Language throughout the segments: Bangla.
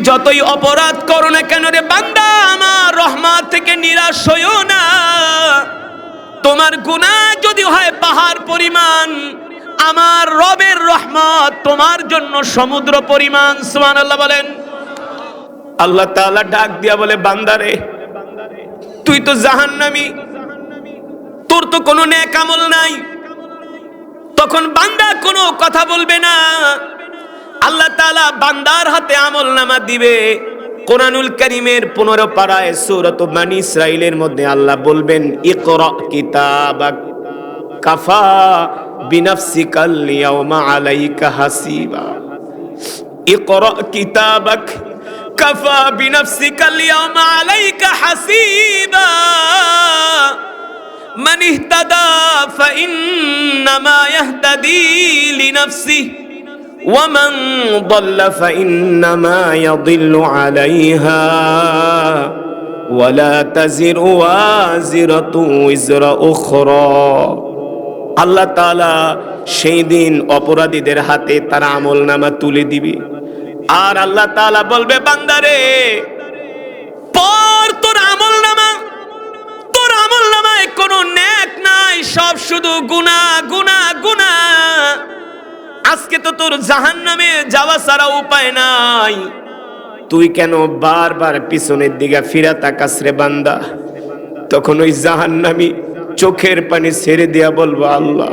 যতই অপরাধ করো না কেন রে বান্দা, আমার রহমত থেকে নিরাশ হইও না। তোমার গুনাহ যদি হয় পাহাড় পরিমাণ, আমার রবের রহমত তোমার জন্য সমুদ্র পরিমাণ। সুবহানাল্লাহ বলেন। আল্লাহ তাআলা ডাক দিয়া বলে, বান্দারে তুই তো জাহান্নামী, তোর তো কোনো নেক আমল নাই। তখন বান্দা কোনো কথা বলবে না। আল্লাহ তাআলা বান্দার হাতে আমলনামা দিবে। কোরআনুল কারীমের 15 পারায় সূরাত বনী ইসরাঈলের মধ্যে আল্লাহ বলবেন, ইকরা কিতাবাক কাফা বিনাফসিকাল ইয়াওমা আলাইকা হাসিবা। ইকরা কিতাবাক কাফা বিনাফসিকাল ইয়াওমা আলাইকা হাসিবা। মান ইহতাদা ফাইন্নামা ইয়াহতাদি লিনাফসিহি ওয়া মান দাল্লা ফাইন্নামা ইয়াদিল্লু আলাইহা ওয়া লা তাজিরু ওয়াজিরাতু উযরা উখরা। আল্লাহ তাআলা সেই দিন অপরাধীদের হাতে তার আমলনামা তুলে দিবে। আর আল্লাহ তাআলা বলবে, বান্দারে পর তোর আমলনামা, তোর আমলনামায় কোনো নেক নাই, সব শুধু গুনাহ গুনাহ গুনাহ। আজকে তো তোর জাহান্নামে যাওয়া ছাড়া উপায় নাই। তুই কেন বারবার পিছনের দিকে ফিরে তাকাস রে বান্দা? তখন ওই জাহান্নামী চোখের পানি ছেড়ে দিয়া বলবো, আল্লাহ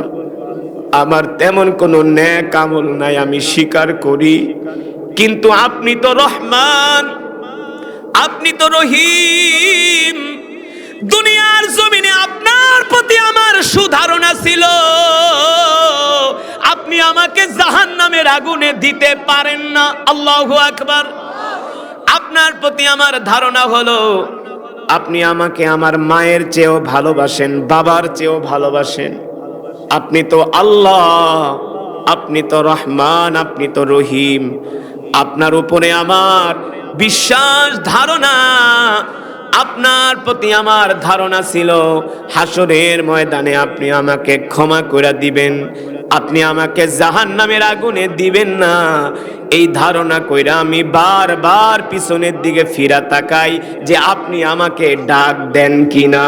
আমার তেমন কোনো নেক আমল নাই, আমি স্বীকার করি, কিন্তু আপনি তো রহমান, আপনি তো রহিম। দুনিয়ার জমিনে আপনার প্রতি আমার সুধারণা ছিল, আপনি আমাকে জাহান্নামের আগুনে দিতে পারেন না। আল্লাহু আকবার। আপনার প্রতি আমার ধারণা হলো আপনি আমাকে আমার মায়ের চেয়েও ভালোবাসেন, বাবার চেয়েও ভালোবাসেন। আপনি তো আল্লাহ, আপনি তো রহমান, আপনি তো রহিম। আপনার উপরে আমার বিশ্বাস, ধারণা, আপনার প্রতি আমার ধারণা ছিল হাসরের ময়দানে আপনি আমাকে ক্ষমা করে দিবেন, আপনি আমাকে জাহান্নামের আগুনে দিবেন না। এই ধারণা কইরা আমি বারবার পিছনের দিকে ফিরা তাকাই যে আপনি আমাকে ডাক দেন কিনা।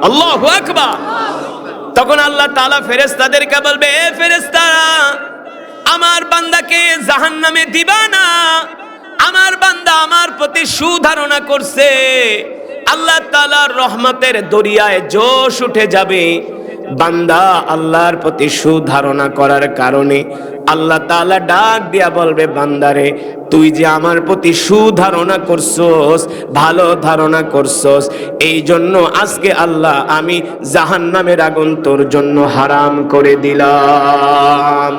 আল্লাহু আকবার। তখন আল্লাহ তাআলা ফেরেশতাদেরকে বলবে, এ ফেরেশতারা, আমার বান্দাকে জাহান্নামে দিবা না। আমার বান্দা আমার প্রতি সুধারণা করছে, আল্লাহ তাআলার রহমতের দরিয়ায় জোশ উঠে যাবে। বান্দা আল্লাহর প্রতি সুধারণা করার কারণে আল্লাহ তাআলা ডাক দিয়া বলবে, বান্দারে তুই যে আমার প্রতি সুধারণা করছস, ভালো ধারণা করছস, এই জন্য আজকে আল্লাহ আমি জাহান্নামের আগুন তোর জন্য হারাম করে দিলাম।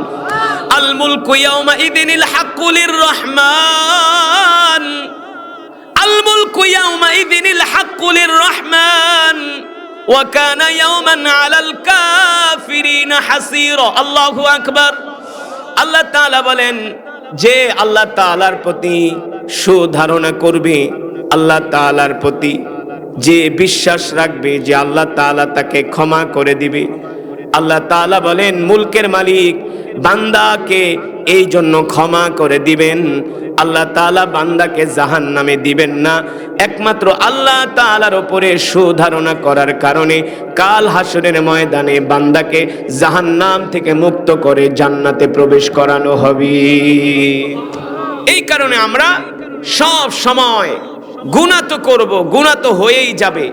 আল মুলকু ইয়াউমা ইযিনিল হাক্কু লির রহমান। আল মুলকু ইয়াউমা ইযিনিল হাক্কু লির রহমান ওয়া কানা ইয়াওমান আলাল কাফিরিনা হাসীরা। আল্লাহু আকবার। আল্লাহ তাআলা বলেন, যে আল্লাহ তাআলার প্রতি সুধারণা করবে, আল্লাহ তাআলার প্রতি যে বিশ্বাস রাখবে যে আল্লাহ তাআলা তাকে ক্ষমা করে দিবে, আল্লাহ তাআলা বলেন মুলকের মালিক বান্দাকে এই জন্য ক্ষমা করে দিবেন। আল্লাহ তাআলা বান্দাকে জাহান্নামে দিবেন না, একমাত্র আল্লাহ তাআলার উপরে সুধারণা করার কারণে কাল হাসরের ময়দানে বান্দাকে জাহান্নাম থেকে মুক্ত করে জান্নাতে প্রবেশ করানো হবে। এই কারণে আমরা সব সময় গুনাহ তো করব, গুনাহ তো হয়েই যাবে।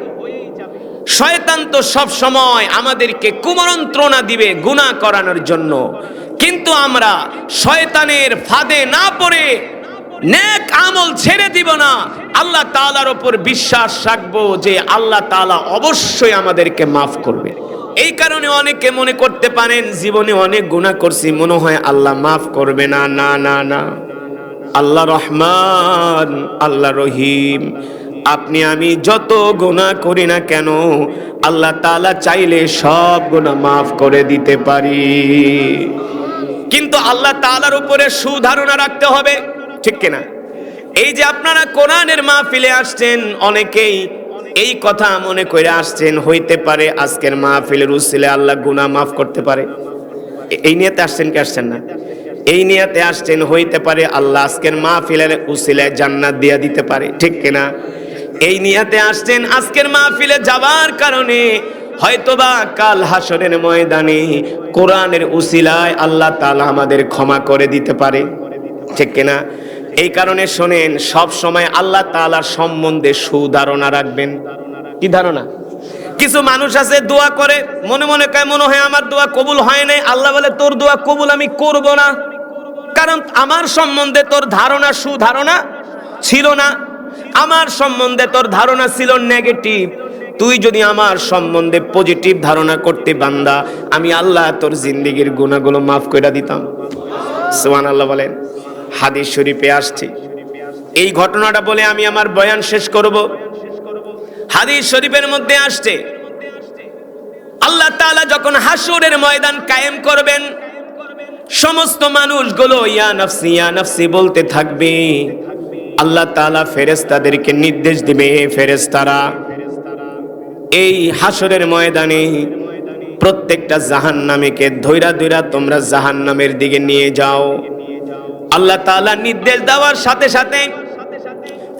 শয়তান তো সব সময় আমাদেরকে কুমন্ত্রণা দিবে গুনাহ করানোর জন্য, কিন্তু আমরা শয়তানের ফাঁদে না পড়ে নেক আমল ছেড়ে দিব না। আল্লাহ তাআলার উপর বিশ্বাস রাখবো যে আল্লাহ তাআলা অবশ্যই আমাদেরকে মাফ করবে। এই কারণে অনেকে মনে করতে পারেন জীবনে অনেক গুনাহ করছি, মনে হয় আল্লাহ মাফ করবে না। না না না, আল্লাহ রহমান, আল্লাহ রহিম। আপনি আমি যত গুনাহ করি না কেন আল্লাহ তাআলা চাইলে সব গুনাহ মাফ করে দিতে পারি, কিন্তু আল্লাহ তাআলার উপরে সুধারণা রাখতে হবে, ঠিক কিনা? এই যে আপনারা কোরআনের মাহফিলে আসছেন, অনেকেই এই কথা মনে করে আসছেন হইতে পারে আজকের মাহফিলের উসিলায় আল্লাহ গুনাহ মাফ করতে পারে, এই নিয়েতে আসছেন কি আসছেন না? এই নিয়াতে আসছেন, হইতে পারে আল্লাহ আজকের মাহফিলের উসিলায় জান্নাত দিয়া দিতে পারে, ঠিক কিনা? এই নিয়াতে আসছেন, আজকের মাহফিলে যাবার কারণে হয়তোবা কাল হাসরের ময়দানে কোরআনের উসিলায় আল্লাহ তাআলা আমাদের ক্ষমা করে দিতে পারে, ঠিক কিনা? এই কারণে শোনেন, সব সময় আল্লাহ তাআলার সম্বন্ধে সুধারণা রাখবেন। কি ধারণা? কিছু মানুষ আছে দোয়া করে, মনে মনে মনে হয় আমার দোয়া কবুল হয় নাই। আল্লাহ বলে তোর দোয়া কবুল আমি করব না, কারণ আমার সম্বন্ধে তোর ধারণা সুধারণা ছিল না। আমার সম্বন্ধে তোর ধারণা ছিল নেগেটিভ। তুই যদি আমার সম্বন্ধে পজিটিভ ধারণা করতে বান্দা, আমি আল্লাহ তোর জিন্দেগির গুনাহগুলো মাফ করে দিতাম। সুবহানাল্লাহ বলেন। হাদিস শরীফে আসছে। এই ঘটনাটা বলে আমি আমার বয়ান শেষ করব। হাদিস শরীফের মধ্যে আসছে, আল্লাহ তাআলা যখন হাসরের ময়দান কায়েম করবেন, সমস্ত মানুষগুলো ইয়া নাফসি ইয়া নাফসি বলতে থাকবে। আল্লাহ তাআলা ফেরেশতাদেরকে নির্দেশ দিবে, ফেরেশতারা এই হাসরের ময়দানে প্রত্যেকটা জাহান্নামীকে ধইরা ধইরা তোমরা জাহান্নামের দিকে নিয়ে যাও। আল্লাহ তাআলা নির্দেশ দেওয়ার সাথে সাথে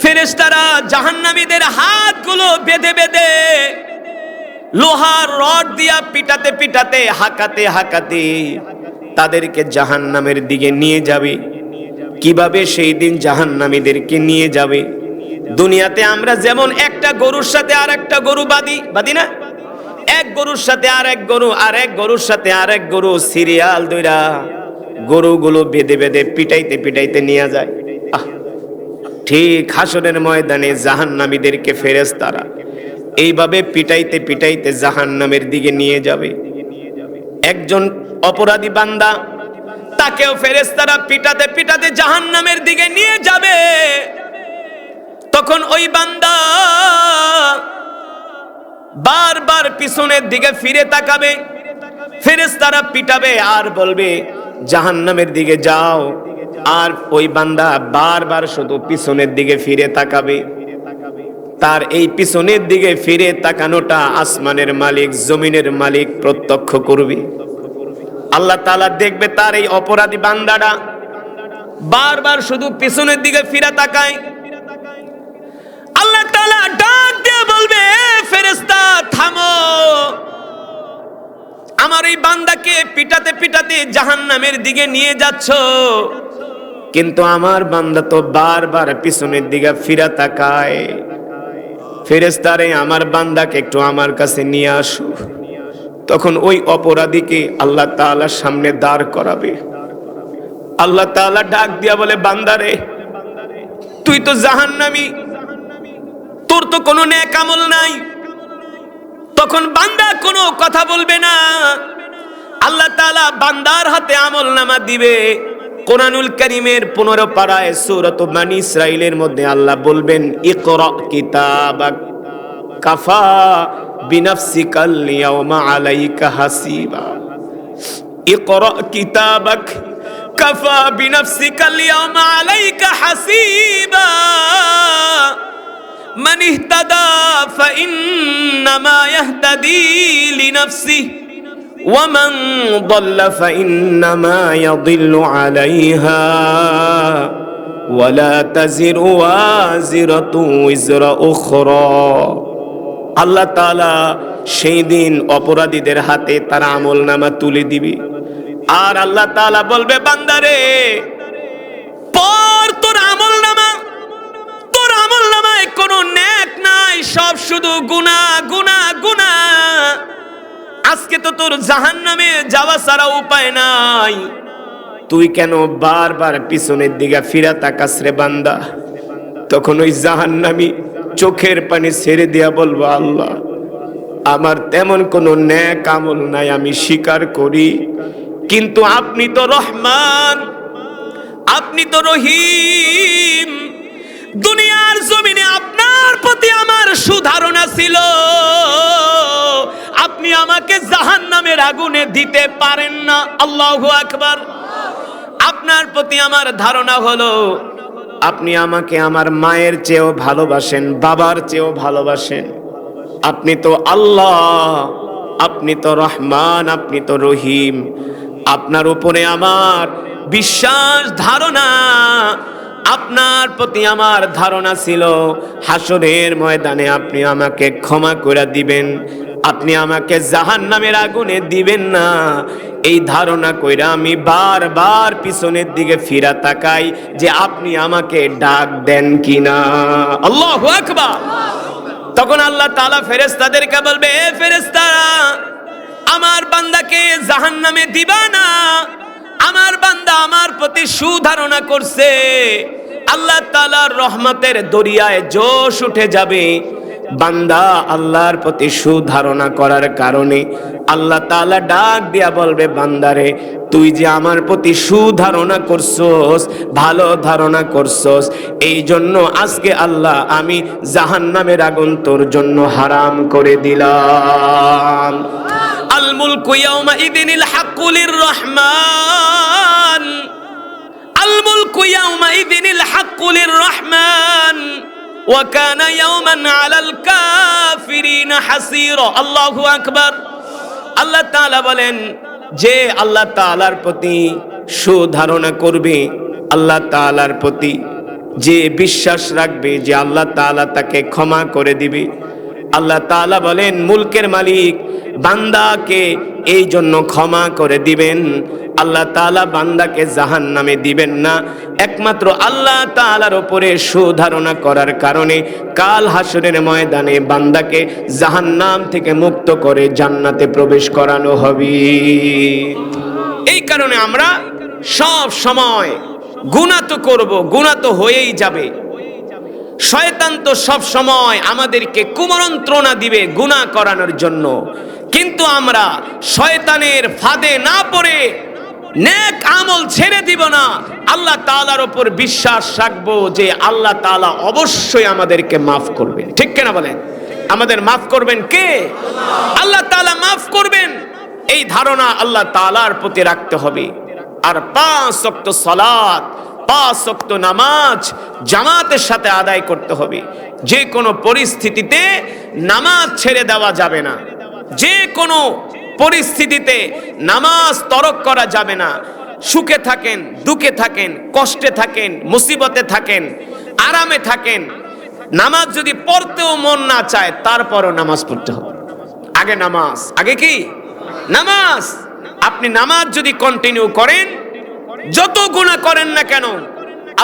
ফেরেশতারা জাহান্নামীদের হাতগুলো বেঁধে বেঁধে লোহার রড দিয়া পিটাতে পিটাতে হাঁকাতে হাঁকাতে তাদেরকে জাহান্নামের দিকে নিয়ে যাবে। কিভাবে সেই দিন জাহান্নামীদেরকে নিয়ে যাবে? দুনিয়াতে আমরা যেমন একটা গরুর সাথে আর একটা গরু বাঁধি না, এক গরুর সাথে আর এক গরু, আর এক গরুর সাথে আর এক গরু সিরিয়াল ধইরা গরুগুলো বেঁধে বেঁধে পিটাইতে পিটাইতে নিয়ে যায়। ঠিক হাসরের ময়দানে জাহান্নামীদেরকে ফেরেশতারা এইভাবে পিটাইতে পিটাইতে জাহান্নামের দিকে নিয়ে যাবে। একজন অপরাধী বান্দা, তাকেও ফেরেশতারা পিটাতে পিটাতে জাহান্নামের দিকে নিয়ে যাবে। তখন ওই বান্দা বারবার পিছনের দিকে ফিরে তাকাবে, ফেরেশতারা পিটাবে আর বলবে জাহান্নামের দিকে যাও। আর ওই বান্দা বারবার শুধু পিছনের দিকে ফিরে তাকাবে। তার এই পিছনের দিকে ফিরে তাকানোটা আসমানের মালিক জমিনের মালিক প্রত্যক্ষ করবে। আল্লাহ তাআলা দেখবে তার এই অপরাধী বান্দাটা বারবার শুধু পিছনের দিকে ফিরে তাকায়। আল্লাহ তাআলা ডাক দিয়ে বলবে, ফেরেশতা থামো, আমার এই বান্দাকে পিটাতে পিটাতে জাহান্নামের দিকে নিয়ে যাচ্ছ, কিন্তু আমার বান্দা তো বারবার পিছনের দিকে ফিরে তাকায়। ফেরেশতারে আমার বান্দাকে একটু আমার কাছে নিয়ে আসো। তখন ওই অপরাধীকে আল্লাহ তাআলার সামনে দাঁড় করাবে। আল্লাহ তাআলা ডাক দিয়া বলে, বান্দারে তুই তো জাহান্নামী, তোর তো কোনো নেক আমল নাই। তখন বান্দা কোনো কথা বলবে না। আল্লাহ তাআলা বান্দার হাতে আমলনামা দিবে। কোরআনুল কারীমের 15 পারায় সূরাত বনী ইসরাঈলের মধ্যে আল্লাহ বলবেন, ইকরা কিতাবাক কাফা বিনাফসিকাল ইয়াওমা আলাইকা হাসিবা। ইকরা কিতাবাক কাফা বিনাফসিকাল ইয়াওমা আলাইকা হাসিবা। মান ইহতাদা ফাইন্নামা ইয়াহতাদি লিনাফসিহি ومن ضل فإنما يضل عليها ولا تزر وازرة وزر أخرى। আল্লাহ তাআলা সেই দিন অপরাধীদের হাতে তার আমলনামা তুলে দিবে। আর আল্লাহ তাআলা বলবে, বান্দারে পর তোর আমলনামা, তোর আমলনামায় কোনো নেক নাই, সব শুধু গুনাহ গুনাহ গুনাহ। আজকে তো তোর জাহান্নামে যাওয়া ছাড়া উপায় নাই, তুই কেন বারবার পিছনের দিকে ফিরে তাকাস রে বান্দা? তখন ওই জাহান্নামী চোখের পানি ছেড়ে দিয়া বলবো, আল্লাহ আমার তেমন কোনো নেক আমল নাই, আমি স্বীকার করি, কিন্তু আপনি তো রহমান, আপনি তো রহিম। দুনিয়ার জমিনে আপনার প্রতি আমার সুধারণা ছিল, আপনি আমাকে জাহান্নামের আগুনে দিতে পারেন না। আল্লাহু আকবার। আপনার প্রতি আমার ধারণা হলো আপনি আমাকে আমার মায়ের চেয়েও ভালোবাসেন, বাবার চেয়েও ভালোবাসেন। আপনি তো আল্লাহ, আপনি তো রহমান, আপনি তো রহিম। আপনার উপরে আমার বিশ্বাস ধারণা, আপনার প্রতি আমার ধারণা ছিল হাসরের ময়দানে আপনি আমাকে ক্ষমা করে দিবেন, আপনি আমাকে জাহান্নামের আগুনে দিবেন না। এই ধারণা কইরা আমি বারবার পিছনের দিকে ফিরা তাকাই যে আপনি আমাকে ডাক দেন কিনা। আল্লাহু আকবার। তখন আল্লাহ তাআলা ফেরেশতাদেরকে বলবে, এ ফেরেশতারা, আমার বান্দাকে জাহান্নামে দিবা না। আমার বান্দা আমার প্রতি সুধারণা করছে, আল্লাহ তাআলার রহমতের দরিয়ায় জোশ উঠে যাবে। বান্দা আল্লাহর প্রতি সুধারণা করার কারণে আল্লাহ তাআলা ডাক দিয়া বলবে, বান্দারে তুই যে আমার প্রতি সুধারণা করছস, ভালো ধারণা করছস, এই জন্য আজকে আল্লাহ আমি জাহান্নামের আগুন তোর জন্য হারাম করে দিলাম। আল মুলকু ইয়াউমা ইযিনিল হাক্কু লির-রহমান, আল মুলকু ইয়াউমা ইযিনিল হাক্কু লির-রহমান ওয়া কানা ইয়াওমান আলাল কাফিরিনা হাসীরা। আল্লাহু আকবার। আল্লাহ তাআলা বলেন, যে আল্লাহ তাআলার প্রতি সুধারণা করবে, আল্লাহ তাআলার প্রতি যে বিশ্বাস রাখবে যে আল্লাহ তাআলা তাকে ক্ষমা করে দিবে, আল্লাহ তাআলা বলেন মুলকের মালিক বান্দাকে এই জন্য ক্ষমা করে দিবেন। আল্লাহ তাআলা বান্দাকে জাহান্নামে দিবেন না, একমাত্র আল্লাহ তাআলার উপরে সুধারণা করার কারণে কাল হাসরের ময়দানে বান্দাকে জাহান্নাম থেকে মুক্ত করে জান্নাতে প্রবেশ করানো হবে। এই কারণে আমরা সব সময় গুনাহ তো করব, গুনাহ তো হয়েই যাবে। শয়তান তো সব সময় আমাদেরকে কুমন্ত্রণা দিবে গুনাহ করানোর জন্য, কিন্তু আমরা শয়তানের ফাঁদে না পড়ে নেক আমল ছেড়ে দিব না। আল্লাহ তাআলার উপর বিশ্বাস রাখবো যে আল্লাহ তাআলা অবশ্যই আমাদেরকে মাফ করবেন। ঠিক কিনা বলেন? আমাদের মাফ করবেন কে? আল্লাহ তাআলা মাফ করবেন, এই ধারণা আল্লাহ তাআলার প্রতি রাখতে হবে। আর 5 ওয়াক্ত সালাত, 5 ওয়াক্ত নামাজ জামাতের সাথে আদায় করতে হবে। যে কোনো পরিস্থিতিতে নামাজ ছেড়ে দেওয়া যাবে না, যে কোনো পরিস্থিতিতে নামাজ তরক করা যাবে না। সুখে থাকেন, দুঃখে থাকেন, কষ্টে থাকেন, মুসিবতে থাকেন, আরামে থাকেন, নামাজ যদি পড়তেও মন না চায় তারপরও নামাজ পড়তে হবে। আগে নামাজ, আগে কি নামাজ। আপনি নামাজ যদি কন্টিনিউ করেন, যত গুনাহ করেন না কেন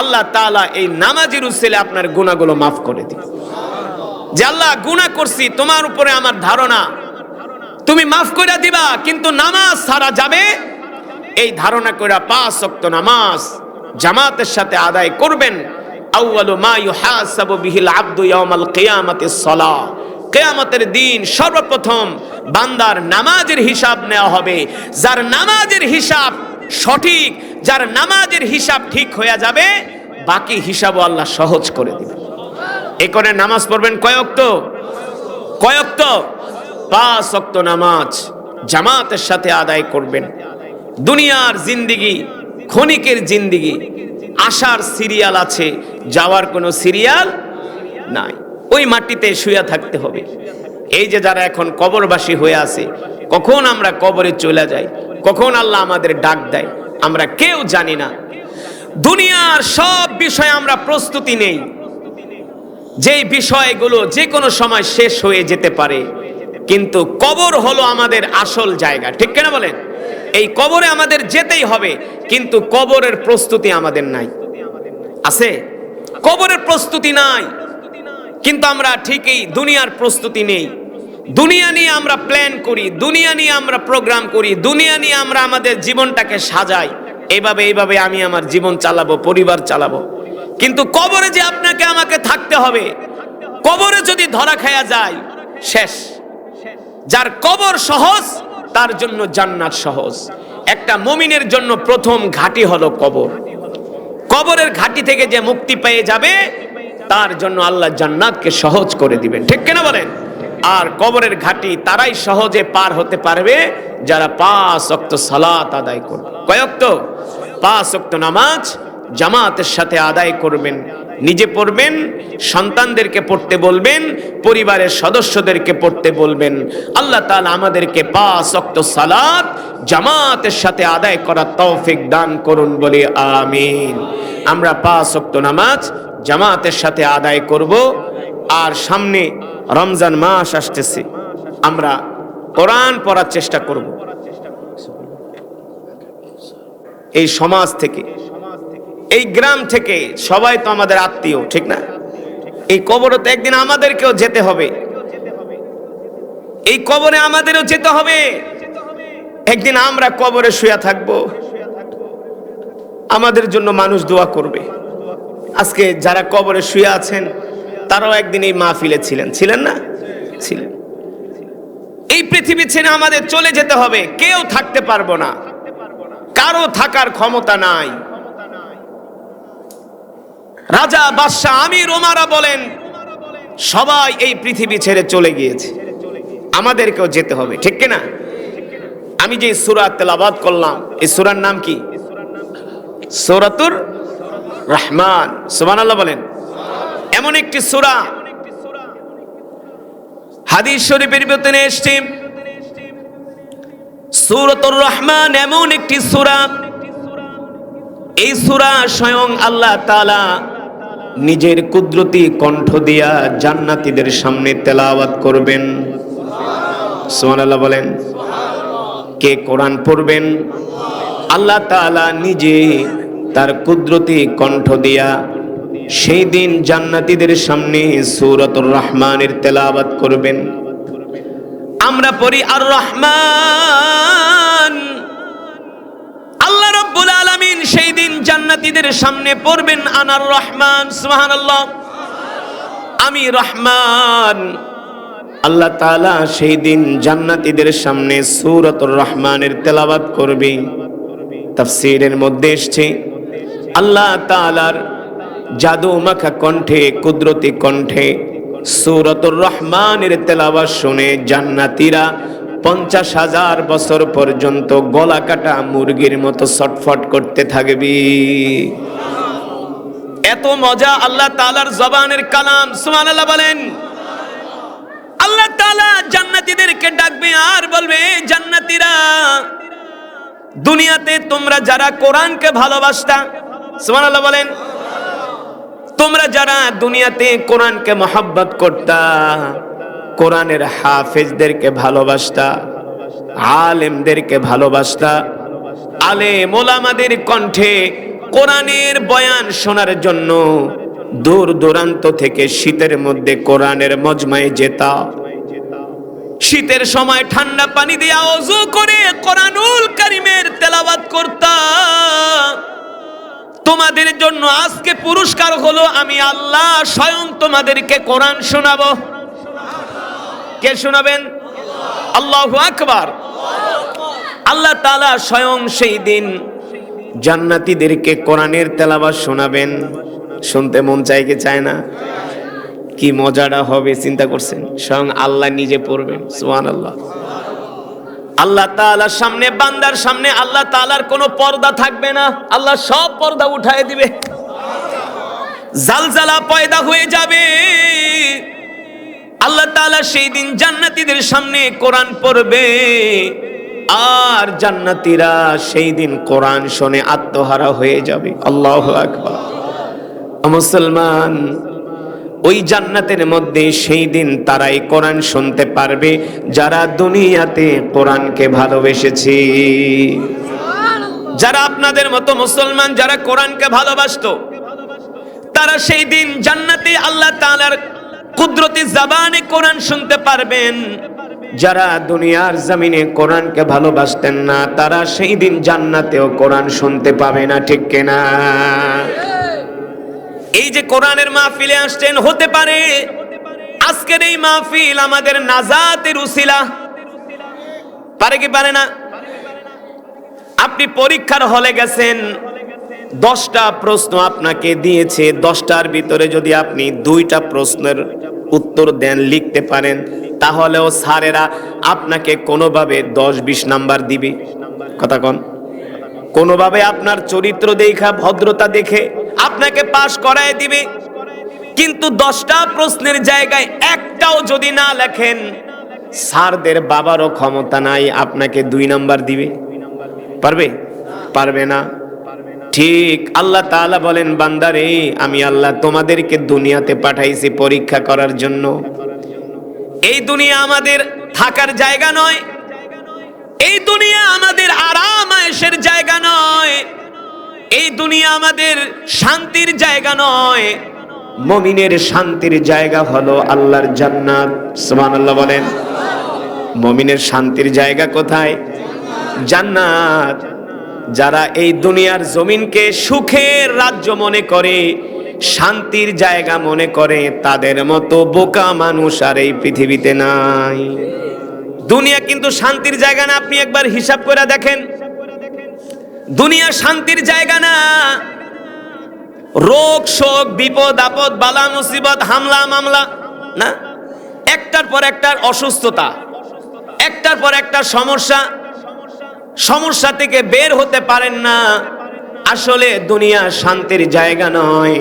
আল্লাহ তাআলা এই নামাজের উসিলায় আপনার গুনাহগুলো মাফ করে দিবেন। যে আল্লাহ গুনাহ করছি, তোমার উপরে আমার ধারণা, তুমি মাফ করে দিবা, কিন্তু নামাজ ছাড়া যাবে এই ধারণা করে 5 ওয়াক্ত নামাজ জামাতের সাথে আদায় করবেন। আউয়ালু মা ইউহাসাবু বিহিল আবদু ইয়াউমাল কিয়ামাতিস সালাহ। কিয়ামতের দিন সর্বপ্রথম বান্দার নামাজের হিসাব নেওয়া হবে। যার নামাজের হিসাব সঠিক, যার নামাজের হিসাব ঠিক হয়ে যাবে, বাকি হিসাবও আল্লাহ সহজ করে দিবেন। এই করে নামাজ পড়বেন কয় ওয়াক্ত? কয় ওয়াক্ত? 5 ওয়াক্ত নামাজ জামাতের সাথে আদায় করবেন। দুনিয়ার জিন্দেগি ক্ষণিকের জিন্দেগি, আসার সিরিয়াল আছে, যাওয়ার কোনো সিরিয়াল নাই। ওই মাটিতে শুয়ে থাকতে হবে। এই যে যারা এখন কবরবাসী হয়ে আছে, কখন আমরা কবরে চলে যাই, কখন আল্লাহ আমাদের ডাক দেয় আমরা কেউ জানি না। দুনিয়ার সব বিষয়ে আমরা প্রস্তুতি নেই, যেই বিষয়গুলো যে কোনো সময় শেষ হয়ে যেতে পারে, কিন্তু কবর হলো আমাদের আসল জায়গা। ঠিক কিনা বলেন? এই কবরে আমাদের যেতেই হবে, কিন্তু কবরের প্রস্তুতি আমাদের নাই। আছে? কবরের প্রস্তুতি নাই, কিন্তু আমরা ঠিকই দুনিয়ার প্রস্তুতি নেই। দুনিয়া নিয়ে আমরা প্ল্যান করি, দুনিয়া নিয়ে আমরা প্রোগ্রাম করি, দুনিয়া নিয়ে আমরা আমাদের জীবনটাকে সাজাই, এইভাবে আমি আমার জীবন চালাবো, পরিবার চালাবো। কিন্তু কবরে যে আপনাকে আমাকে থাকতে হবে, কবরে যদি ধরা খায়া যায় শেষ। যার কবর সহজ তার জন্য জান্নাত সহজ। একটা মুমিনের জন্য প্রথম ঘাঁটি হলো কবর। কবরের ঘাঁটি থেকে যে মুক্তি পেয়ে যাবে তার জন্য আল্লাহ জান্নাতকে সহজ করে দিবেন। ঠিক কিনা বলেন? আর কবরের ঘাঁটি তারাই সহজে পার হতে পারবে যারা 5 ওয়াক্ত সালাত আদায় করবে। কয় ওয়াক্ত? 5 ওয়াক্ত নামাজ জামাতের সাথে আদায় করবেন। নিজে পড়বেন, সন্তানদেরকে পড়তে বলবেন, পরিবারের সদস্যদেরকে পড়তে বলবেন। আল্লাহ তাআলা আমাদেরকে 5 ওয়াক্ত সালাত জামাতের সাথে আদায় করার তৌফিক দান করুন, বলি আমিন। আমরা 5 ওয়াক্ত নামাজ জামাতের সাথে আদায় করব। আর সামনে রমজান মাস আসতেছে, আমরা কোরআন পড়ার চেষ্টা করব। এই সমাজ থেকে, এই গ্রাম থেকে সবাই তো আমাদের আত্মীয়, ঠিক না? এই কবরে তো একদিন আমাদেরকেও যেতে হবে, এই কবরে আমাদেরও যেতে হবে। একদিন আমরা কবরে শুয়ে থাকব, আমাদের জন্য মানুষ দোয়া করবে। আজকে যারা কবরে শুয়ে আছেন তারাও একদিন এই মাহফিলে ছিলেন না? ছিলেন। এই পৃথিবী ছেড়ে আমাদের চলে যেতে হবে, কেউ থাকতে পারবো না, কারো থাকার ক্ষমতা নাই। রাজা, বাদশাহ, আমির, ওমারা বলেন সবাই এই পৃথিবী ছেড়ে চলে গিয়েছে, আমাদেরকেও যেতে হবে, ঠিক কিনা? আমি যে সূরা তেলাওয়াত করলাম, এই সূরার নাম কি? সূরাতুর রহমান। সুবহানাল্লাহ বলেন। এমন একটি সূরা হাদিস শরীফের ভিতরে এসেছে, সূরাতুর রহমান এমন একটি সূরা, এই সূরা স্বয়ং আল্লাহ তাআলা নিজের কুদরতি কণ্ঠ দিয়া জান্নাতীদের সামনে তেলাওয়াত করবেন। সুবহানাল্লাহ বলেন। কে কোরআন পড়বেন? আল্লাহ তাআলা নিজে তার কুদরতি কণ্ঠ দিয়া সেই দিন জান্নাতীদের সামনে সূরাতুর রহমানের তেলাওয়াত করবেন। আমরা পড়ি আর রহমান, আল্লাহ রাব্বুল আলামিন সেই দিন জান্নাতীদের সামনে পড়বেন আনার রহমান। সুবহানাল্লাহ, আমি রহমান। আল্লাহ তাআলা সেই দিন জান্নাতীদের সামনে সূরাতুর রহমানের তেলাওয়াত করবে। তাফসীরের মধ্যে এসেছে আল্লাহ তাআলার জাদু মাখা কণ্ঠে, কুদরতি কণ্ঠে সূরাতুর রহমানের তেলাওয়াত শুনে জান্নাতীরা 50,000 বছর পর্যন্ত গলা কাটা মুরগির মতো ছটফট করতে থাকবে। এত মজা আল্লাহ তাআলার জবানের কালাম। সুবহানাল্লাহ বলেন। আল্লাহ তাআলা জান্নাতীদেরকে ডাকবে আর বলবে, জান্নাতীরা, দুনিয়াতে তোমরা যারা কোরআনকে ভালোবাসতা, সুবহানাল্লাহ বলেন, তোমরা যারা দুনিয়াতে কোরআনকে মহব্বত করতা, কোরআনের হাফেজদেরকে ভালোবাসতা, আলেমদেরকে ভালোবাসতা, আলেম ওলামাদের কণ্ঠে কোরআনের বয়ান শোনার জন্য দূর দূরান্ত থেকে শীতের মধ্যে কোরআনের মজমায় যেতা, শীতের সময় ঠান্ডা পানি দিয়ে ওযু করে কোরআনুল কারীমের তেলাওয়াত করতা। তোমাদের জন্য আজকে পুরস্কার হলো আমি আল্লাহ স্বয়ং তোমাদেরকে কোরআন শোনাবো। কে শোনাবেন? আল্লাহু আকবার। আল্লাহ তাআলা স্বয়ং সেই দিন জান্নাতীদেরকে কোরআনের তেলাওয়াত শোনাবেন। শুনতে মন চায় কি চায় না? কি মজাটা হবে চিন্তা করছেন? স্বয়ং আল্লাহ নিজে পড়বেন। সুবহানাল্লাহ। আল্লাহ তাআলার সামনে, বান্দার সামনে আল্লাহ তাআলার কোনো পর্দা থাকবে না, আল্লাহ সব পর্দা উঠায় দিবে, জালজালা পয়দা হয়ে যাবে। আল্লাহ তাআলা সেই দিন জান্নাতীদের সামনে কোরআন পড়বে, আর জান্নাতীরা সেই দিন কোরআন শুনে আত্মহারা হয়ে যাবে। আল্লাহু আকবার। মুসলমান, ওই জান্নাতের মধ্যে সেই দিন তারাই কোরআন শুনতে পারবে যারা দুনিয়াতে কোরআনকে ভালোবেসেছে। যারা আপনাদের মতো মুসলমান, যারা কোরআনকে ভালোবাসতো, তারা সেই দিন জান্নাতে আল্লাহ তাআলার কুদরতি জবানে কোরআন শুনতে পারবেন। যারা দুনিয়ার জমিনে কোরআনকে ভালোবাসতেন না, তারা সেই দিন জান্নাতেও কোরআন শুনতে পাবে না, ঠিক কিনা? এই যে কোরআনের মাহফিলে আসছেন, হতে পারে আজকের এই মাহফিল আমাদের নাজাতের উসিলা। পারে কি পারে না? আপনি পরীক্ষার হলে গেছেন, 10টা প্রশ্ন আপনাকে দিয়েছে, 10টার ভিতরে যদি আপনি 2টা প্রশ্নের উত্তর দেন, লিখতে পারেন, তাহলেও স্যারেরা আপনাকে কোনোভাবে 10-20 নাম্বার দিবে। কথা কোন? কোনোভাবে আপনার চরিত্র দেখা, ভদ্রতা দেখে আপনাকে পাস করায় দিবে। কিন্তু 10টা প্রশ্নের জায়গায় একটাও যদি না লেখেন, স্যারদের বাবারও ক্ষমতা নাই আপনাকে 2 নাম্বার দিবে। পারবে? পারবে না। ঠিক আল্লাহ তাআলা বলেন, বান্দারে আমি আল্লাহ তোমাদেরকে দুনিয়াতে পাঠাইছি পরীক্ষা করার জন্য। এই দুনিয়া আমাদের থাকার জায়গা নয়, এই দুনিয়া আমাদের আরাম আয়েশের জায়গা নয়, এই দুনিয়া আমাদের শান্তির জায়গা নয়। মুমিনের শান্তির জায়গা হলো আল্লাহর জান্নাত। সুবহানাল্লাহ বলেন। মুমিনের শান্তির জায়গা কোথায়? জান্নাত। যারা এই দুনিয়ার জমিনকে সুখের রাজ্য মনে করে, শান্তির জায়গা মনে করে, তাদের মতো বোকা মানুষ আর এই পৃথিবীতে নাই। দুনিয়া কিন্তু শান্তির জায়গা না, আপনি একবার হিসাব করে দেখেন। দুনিয়া শান্তির জায়গা না। রোগ শোক বিপদ আপদ বালা মুসিবত হামলা মামলা না, একটার পর একটার অসুস্থতা, একটার পর একটা সমস্যা, সমস্যা থেকে বের হতে পারেন না। আসলে দুনিয়া শান্তির জায়গা নয়।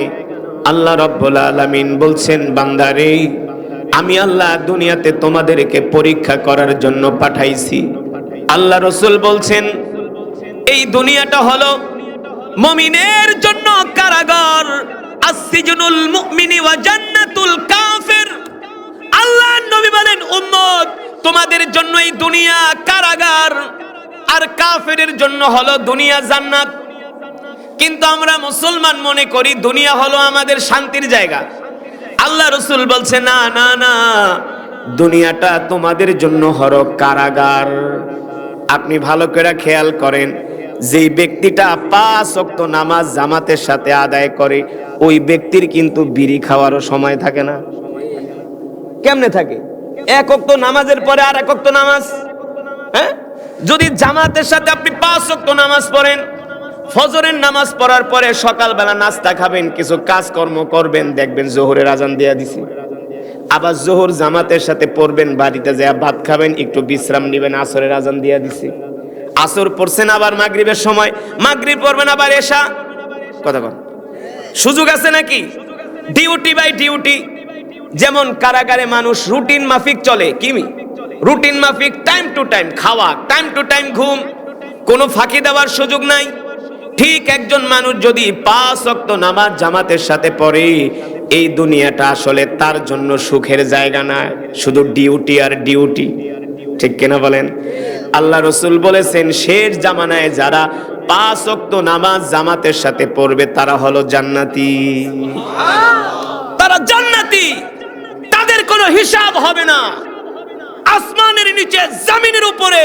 আল্লাহ রাব্বুল আলামিন বলছেন, বান্দারে আমি আল্লাহ দুনিয়াতে তোমাদেরকে পরীক্ষা করার জন্য পাঠাইছি। আল্লাহ রাসূল বলছেন, এই দুনিয়াটা হলো মুমিনের জন্য কারাগার, আসসিজনুল মুমিনি ওয়া জান্নাতুল কাফির। আল্লাহর নবী বলেন, উম্মত তোমাদের জন্য এই দুনিয়া কারাগার, আর কাফেরের জন্য হলো দুনিয়া জান্নাত। কিন্তু আমরা মুসলমান মনে করি দুনিয়া হলো আমাদের শান্তির জায়গা। আল্লাহ রাসূল বলছে, না না না, দুনিয়াটা তোমাদের জন্য হলো কারাগার। আপনি ভালো করে খেয়াল করেন, যেই ব্যক্তিটা 5 ওয়াক্ত নামাজ জামাতের সাথে আদায় করে, ওই ব্যক্তির কিন্তু বিড়ি খাওয়ারও সময় থাকে না। কেমনে থাকে? 1 ওয়াক্ত নামাজের পরে আর 1 ওয়াক্ত নামাজ। হ্যাঁ, যদি জামাতের সাথে আপনি 5 ওয়াক্ত নামাজ পড়েন, ফজরের নামাজ পড়ার পরে সকালবেলা নাস্তা খাবেন, কিছু কাজকর্ম করবেন, দেখবেন জোহরের আজান দেয়া দিছে। আবার জোহর জামাতের সাথে পড়বেন, বাড়িতে যায় ভাত খাবেন, একটু বিশ্রাম নেবেন, আসরের আজান দেয়া দিছে। আসর পড়ছেন আবার মাগরিবের সময়, মাগরিব পড়বেন আবার এশা। কথা বল, সুযোগ আছে নাকি? Duty by duty. যেমন কারাগারে মানুষ রুটিন মাফিক চলে, কি রুটিন মাফিক, টাইম টু টাইম খাওয়া, টাইম টু টাইম ঘুম, কোনো ফাঁকি দেওয়ার সুযোগ নাই। ঠিক একজন মানুষ যদি 5 ওয়াক্ত নামাজ জামাতের সাথে পড়ে, এই দুনিয়াটা আসলে তার জন্য সুখের জায়গা না, শুধু ডিউটি আর ডিউটি। ঠিক কিনা বলেন? আল্লাহ রাসূল বলেছেন, শেষ জামানায় যারা 5 ওয়াক্ত নামাজ জামাতের সাথে পড়বে তারা হলো জান্নাতি। তারা জান্নাতি, তাদের কোনো হিসাব হবে না। আসমানের নিচে জমিনের উপরে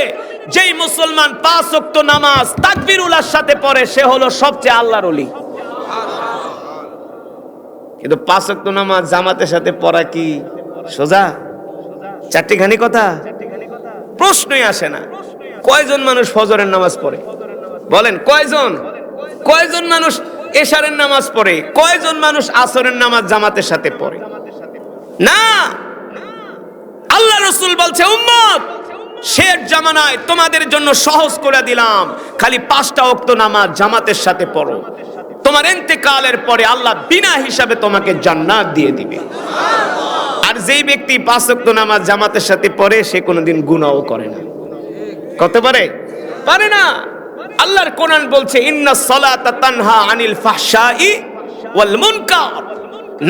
যেই মুসলমান 5 ওয়াক্ত নামাজ তাকবীরুল্লাহর সাথে পড়ে, সে হলো সবচেয়ে আল্লাহর ওলি। কিন্তু 5 ওয়াক্ত নামাজ জামাতের সাথে পড়া কি সোজা? চারটিখানি কথা, প্রশ্নই আসে না। কয়জন মানুষ ফজরের নামাজ পড়ে? বলেন কয়জন? কয়জন মানুষ এশারের নামাজ পড়ে? কয়জন মানুষ আসরের নামাজ জামাতের সাথে পড়ে? না। আল্লাহ রাসূল বলছে, উম্মত শেষ জামানায় তোমাদের জন্য সহজ করে দিলাম, খালি 5টা ওয়াক্ত নামাজ জামাতের সাথে পড়ো, তোমার ইন্তেকালের পরে আল্লাহ বিনা হিসাবে তোমাকে জান্নাত দিয়ে দিবে। আর যেই ব্যক্তি 5 ওয়াক্ত নামাজ জামাতের সাথে পড়ে, সে কোনোদিন গুনাহও করে না। করতে পারে? পারে না। আল্লাহর কোরআন বলছে, ইন্নাস সালাতা তানহা আনিল ফাহশাই ওয়াল মুনকার।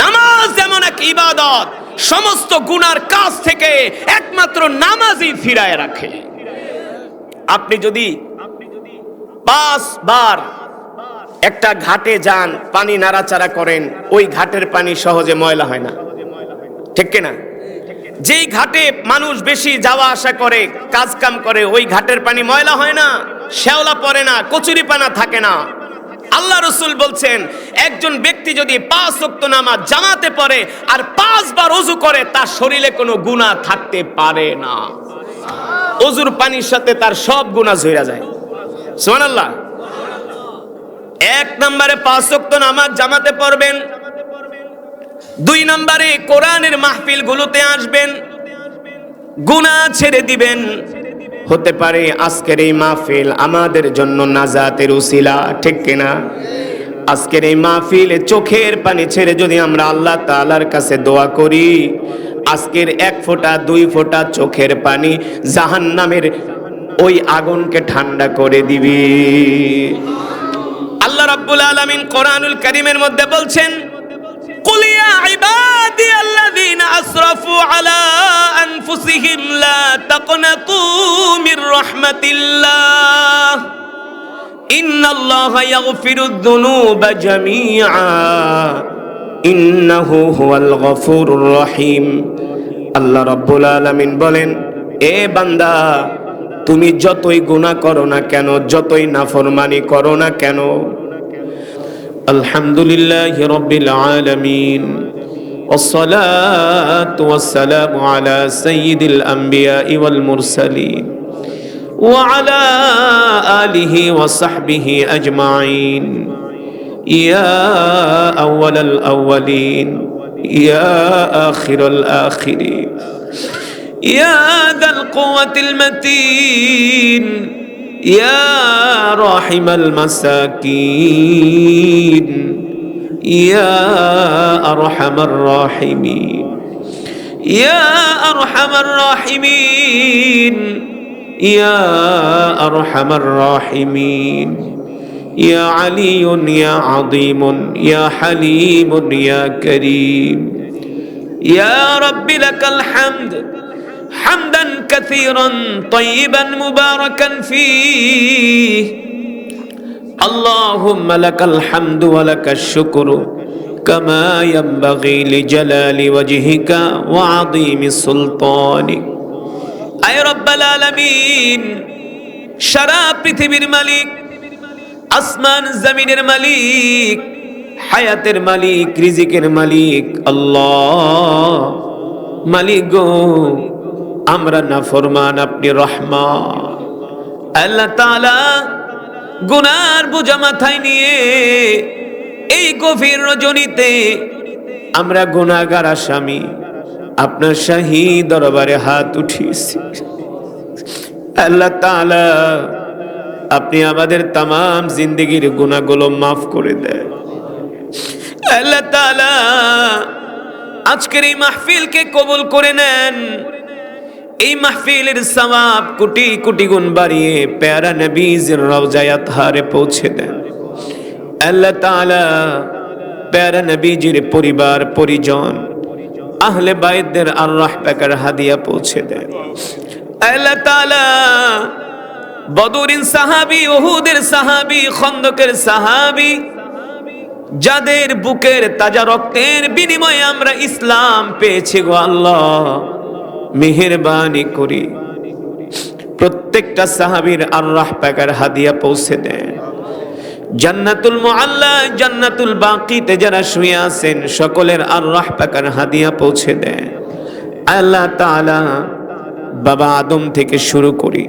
নামাজ এমন এক ইবাদত, সমস্ত গুনার কাজ থেকে একমাত্র নামাজই ফিরায় রাখে। আপনি যদি 5 বার একটা ঘাটে যান, পানি নাড়াচাড়া করেন, ওই ঘাটের পানি সহজে ময়লা হয় না। ঠিক কিনা? যেই ঘাটে মানুষ বেশি যাওয়া আসা করে, কাজ কাম করে, ওই ঘাটের পানি ময়লা হয় না, শ্যাওলা পড়ে না, কচুরিপানা থাকে না। আল্লাহ রাসূল বলছেন, একজন ব্যক্তি যদি 5 ওয়াক্ত নামাজ জামাতে পড়ে আর 5 বার ওযু করে, তার শরীরে কোনো গুনাহ থাকতে পারে না। ওযুর পানির সাথে তার সব গুনাহ ঝইরা যায়। সুবহানাল্লাহ। 1 নম্বরে 5 ওয়াক্ত নামাজ জামাতে পড়বেন। 2 নম্বরে কোরআনের মাহফিল গুলোতে আসবেন, গুনাহ ছেড়ে দিবেন। হতে পারে আজকের এই মাহফিল আমাদের জন্য নাজাতের উসিলা। ঠিক কিনা? আজকের এই মাহফিলে চোখের পানি ছেড়ে যদি আমরা আল্লাহ তাআলার কাছে দোয়া করি, আজকের 1 ফোঁটা 2 ফোঁটা চোখের পানি জাহান্নামের ওই আগুনকে ঠান্ডা করে দিবে। আল্লাহ রাব্বুল আলামিন কোরআনুল কারীমের মধ্যে বলছেন, কুল ইয়া ইবাদিয়াল্লাযীনা আসরাফু আলা আনফুসিহিম লা তাকনাতু মির রাহমাতিল্লাহ ইন্নাল্লাহা ইয়াগফিরুদ যুনুবা জামিআ ইন্নাহু হুয়াল গফুরুর রহিম। আল্লাহ রাব্বুল আলামিন বলেন, এ বান্দা, তুমি যতই গুনাহ করো না কেন, যতই নাফরমানি করো না কেন, আলহামদুলিল্লাহি রাব্বিল আলামিন ওয়াসসালাতু ওয়াসসালামু আলা সাইয়্যিদিল আমবিয়াই ওয়াল মুরসালিন ওয়া আলা আলিহি ওয়া সাহবিহি আজমাইন ইয়া আউওয়ালাল আউওয়ালিন ইয়া আখিরাল আখিরিন ইয়া যাল কুওয়াতিল মাতিন ইয়া রাহিমাল মাসাকিন ইয়া আরহামার রাহিমিন ইয়া আরহামার রাহিমিন ইয়া আরহামার রাহিমিন ইয়া আলিয়ুন ইয়া আযীমুন ইয়া হালিমুন ইয়া কারীম ইয়া রাব্বি লাকাল হামদ হামদান কাসীরান তাইয়িবান মুবারাকান ফীহ আল্লাহুম্মা লাকাল হামদু ওয়া লাকাশ শুকরু কামা ইয়ানবাগি লিজালালি ওয়াজহিকা ওয়া আযীমি সুলতানিক। আয় রব্বাল আলামিন, সারা পৃথিবীর মালিক, আসমান জমিনের মালিক, হায়াতের মালিক, রিজিকের মালিক আল্লাহ, মালিক গো, আমরা নাফরমান, আপনি রহমান। আল্লাহ তাআলা গুনার বোঝা মাথায় নিয়ে এই গভীর রজনীতে আমরা গুনাহগার আসামি আপনার শাহী দরবারে হাত উঠিয়েছি। আল্লাহ তাআলা, আপনি আমাদের তামাম জিন্দেগির গুনাহগুলো মাফ করে দেন। আল্লাহ তাআলা, আজকের এই মাহফিলকে কবুল করে নেন। এই মাহফিলের সওয়াব কোটি কোটি গুণ বাড়িয়ে প্যারা নবীর রওজায়ে আতহারে পৌঁছে দেন। আল্লাহ তাআলা, প্যারা নবীজির পরিবার পরিজন আহলে বাইতদের আরওয়াহ পাকের হাদিয়া পৌঁছে দেন। আল্লাহ তাআলা, বদরের সাহাবী, উহুদের সাহাবী, খন্দকের সাহাবী, যাদের বুকের তাজা রক্তের বিনিময়ে আমরা ইসলাম পেয়েছি গো আল্লাহ, মেহেরবানি করি প্রত্যেকটা সাহাবীর আরওয়াহ পাকের হাদিয়া পৌঁছে দেন। জান্নাতুল মুআল্লা, জান্নাতুল বাকিতে যারা শুয়ে আছেন সকলের আরওয়াহ পাকের হাদিয়া পৌঁছে দেন। আল্লাহ তাআলা, বাবা আদম থেকে শুরু করি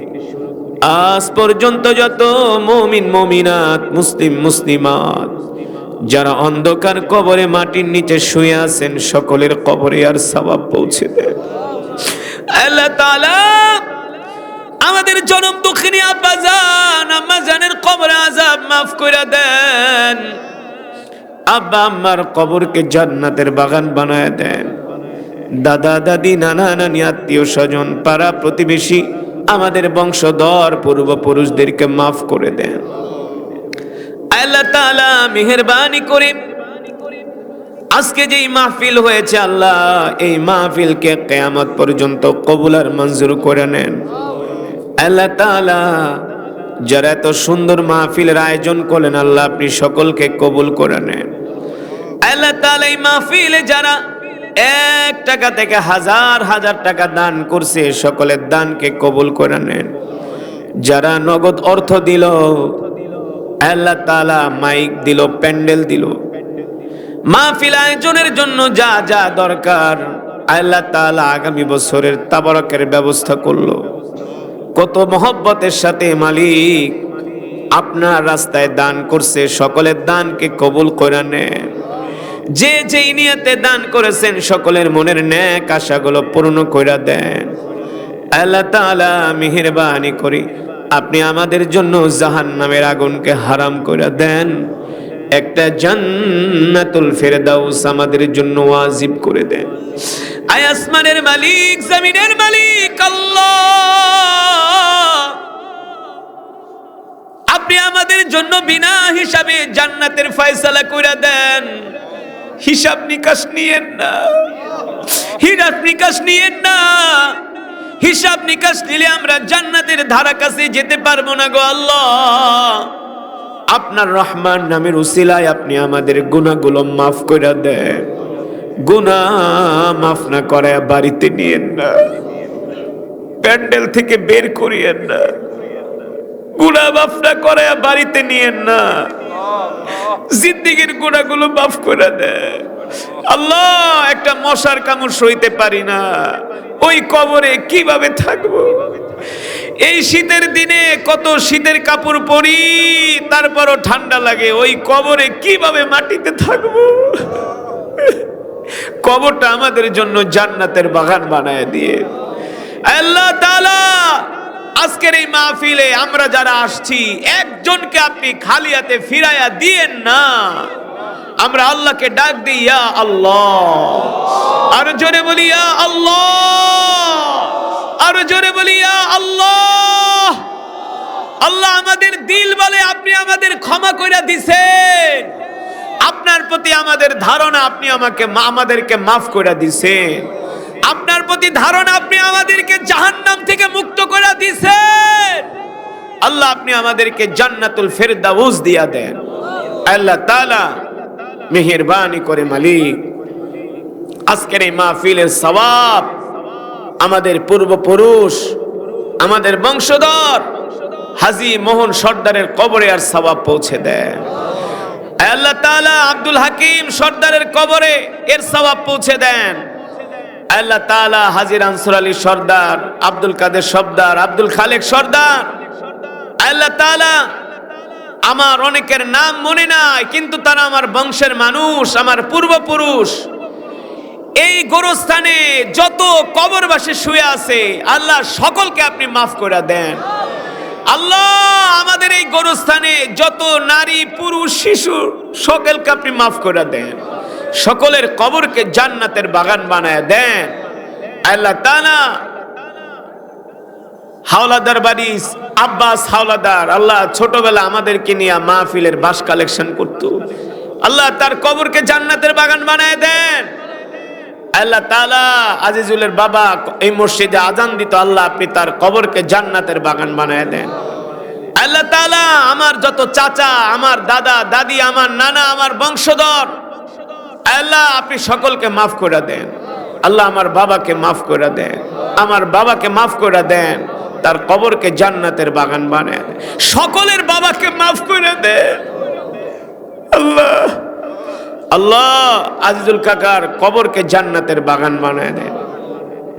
আজ পর্যন্ত যত মুমিন মুমিনাত, মুসলিম মুসলিমাত যারা অন্ধকার কবরে মাটির নিচে শুয়ে আছেন সকলের কবরে আর সওয়াব পৌঁছে দেন। আল্লাহ তাআলা, আমাদের জনম দুঃখিনী আব্বা জান আম্মা জানের কবরে আযাব মাফ করে দেন। আব্বা আম্মার কবরকে জান্নাতের বাগান বানায় দেন। দাদা দাদি, নানা নানি, আত্মীয় স্বজন, পাড়া প্রতিবেশী, আমাদের বংশধর পূর্বপুরুষদেরকে মাফ করে দেন। আল্লাহ তাআলা, মেহেরবানি করে আজকে যেই মাহফিল হয়েছে আল্লাহ, এই মাহফিলকে কিয়ামত পর্যন্ত কবুল আর মঞ্জুর করে নেন। আল্লাহ তাআলা, যারা এত সুন্দর মাহফিলের আয়োজন করলেন আল্লাহ, আপনি সকলকে কবুল করে নেন। আল্লাহ তাআলা, এই মাহফিলে যারা 1 টাকা থেকে হাজার হাজার টাকা দান করছে সকলের দানকে কবুল করে নেন। যারা নগদ অর্থ দিল আল্লাহ তাআলা, মাইক দিল, প্যান্ডেল দিল, মাহফিল আয়োজনের জন্য যা যা দরকার আল্লাহ তাআলা আগামী বছরের তাবারকের ব্যবস্থা করলো। কত মহব্বতের সাথে মালিক আপনার রাস্তায় দান করছে, সকলের দানকে কবুল করে নেন। যে যেই নিয়তে দান করেছেন সকলের মনের নেক আশাগুলো পূর্ণ করে দেন। আল্লাহ তাআলা, মেহেরবানি করি আপনি আমাদের জন্য জাহান্নামের আগুনকে হারাম করে দেন। একটা জান্নাতুল ফেরদাউস আমাদের জন্য ওয়াজিব করে দেন। আয় আসমানের মালিক, জমিনের মালিক আল্লাহ, আপনি আমাদের জন্য বিনা হিসাবে জান্নাতের ফয়সালা কইরা দেন। হিসাব নিকাশ নিয়েন না, হিসাব নিকাশ নিয়েন না। হিসাব নিকাশ নিলে আমরা জান্নাতের ধারা কাছে যেতে পারবো না গো আল্লাহ। আপনার রহমান নামের উসিলায় আপনি আমাদের গুনাহগুলো মাফ করে দেন। গুনাহ মাফ না করে বাড়িতে নিয়েন না, প্যান্ডেল থেকে বের করিয়েন না। গুনাহ মাফ না করে বাড়িতে নিয়েন না। জিন্দেগীর গুনাহগুলো মাফ করে দেন আল্লাহ। একটা মশার কামড় সইতে পারি না, ওই কবরে কিভাবে থাকবো? এই শীতের দিনে কত শীতের কাপড় পরি, তারপরও ঠান্ডা লাগে। ওই কবরে কিভাবে মাটিতে থাকবো? কবরটা আমাদের জন্য জান্নাতের বাগান বানায় দিয়ে আল্লাহ তাআলা, আজকের এই মাহফিলে আমরা যারা আসছি, একজনকে আপনি খালি হাতে ফিরাইয়া দিয়েন না। আমরা আল্লাহকে ডাক দিই, ইয়া আল্লাহ। আর জোরে বলি ইয়া আল্লাহ, আর জোরে বলি ইয়া আল্লাহ। আল্লাহ আমাদের দিল বলে আপনি আমাদের ক্ষমা করে দিছেন। আপনার প্রতি আমাদের ধারণা, আপনি আমাদেরকে মাফ করে দিছেন। আপনার প্রতি ধারণা, আপনি আমাদেরকে জাহান্নাম থেকে মুক্ত করে দিছেন। আল্লাহ আপনি আমাদেরকে জান্নাতুল ফেরদাউস দিয়া দেন। আল্লাহ তাআলা মেহেরবানি করে মালিক, আজকের এই মাহফিলের সওয়াব আমাদের পূর্বপুরুষ, আমাদের বংশধর হাজী মোহন সর্দারের কবরে আর সওয়াব পৌঁছে দেন। আল্লাহ তাআলা আব্দুল হাকিম সর্দারের কবরে এর সওয়াব পৌঁছে দেন। আল্লাহ তাআলা হাজী আনসুর আলী সর্দার, আব্দুল কাদের সর্দার, আব্দুল খালেক সর্দার, আল্লাহ তাআলা আমার অনেকের নাম মনে নাই, কিন্তু তারা আমার বংশের মানুষ, আমার পূর্বপুরুষ। এই গোরস্থানে যত কবরবাসী শুয়ে আছে, আল্লাহ সকলকে আপনি মাফ করে দেন। আল্লাহ আমাদের এই গোরস্থানে যত নারী পুরুষ শিশু সকলকে আপনি মাফ করে দেন। সকলের কবরকে জান্নাতের বাগান বানায় দেন। আল্লাহ তাআলা হাওলাদার বাড়ি আব্বাস হাওলাদার, আল্লাহ ছোটবেলা আমাদেরকে নিয়ে মাহফিলের বাস কালেকশন করতো। আল্লাহ তার কবরকে জান্নাতের বাগান বানায় দেন। আল্লাহ তাআলা আজিজুলের বাবা এই মসজিদে আজান দিত, আল্লাহ আপনি তার কবরকে জান্নাতের বাগান বানায় দেন। আল্লাহ তাআলা আমার যত চাচা, আমার দাদা দাদি, আমার নানা, আমার বংশধর, আল্লাহ আপনি সকলকে মাফ করে দেন। আল্লাহ আমার বাবাকে মাফ করে দেন, আমার বাবাকে মাফ করে দেন, তার কবরকে জান্নাতের বাগান বানায় দেন। সকলের বাবাকে মাফ করে দেন আল্লাহ। আল্লাহ আজিজুল কাকার কবরকে জান্নাতের বাগান বানায় দেন।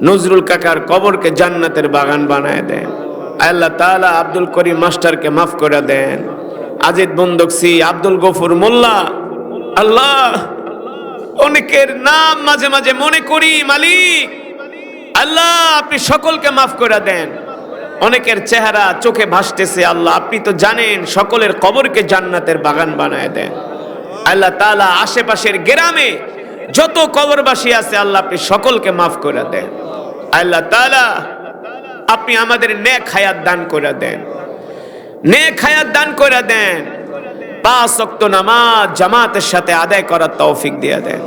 নজরুল কাকার কবরকে জান্নাতের বাগান বানায় দেন। আল্লাহ তাআলা আব্দুল করিম মাস্টারকে মাফ করে দেন। আজিদ বন্দকসি, আব্দুল গফুর মোল্লা, আল্লাহ অনেকের নাম মাঝে মাঝে মনে করি মালিক, আল্লাহ আপনি সকলকে মাফ করে দেন। অনেকের চেহারা চোখে ভাসতেছে, আল্লাহ আপনি তো জানেন, সকলের কবরকে জান্নাতের বাগান বানায় দেন। আল্লাহ তাআলা আশেপাশের গ্রামে যত কবরবাসী আছে, আল্লাহ আপনি সকলকে মাফ করে দেন। আল্লাহ তাআলা আপনি আমাদের নেক হায়াত দান করে দেন, নেক হায়াত দান করে দেন। 5 ওয়াক্ত নামাজ জামাতের সাথে আদায় করার তৌফিক দিয়ে দেন।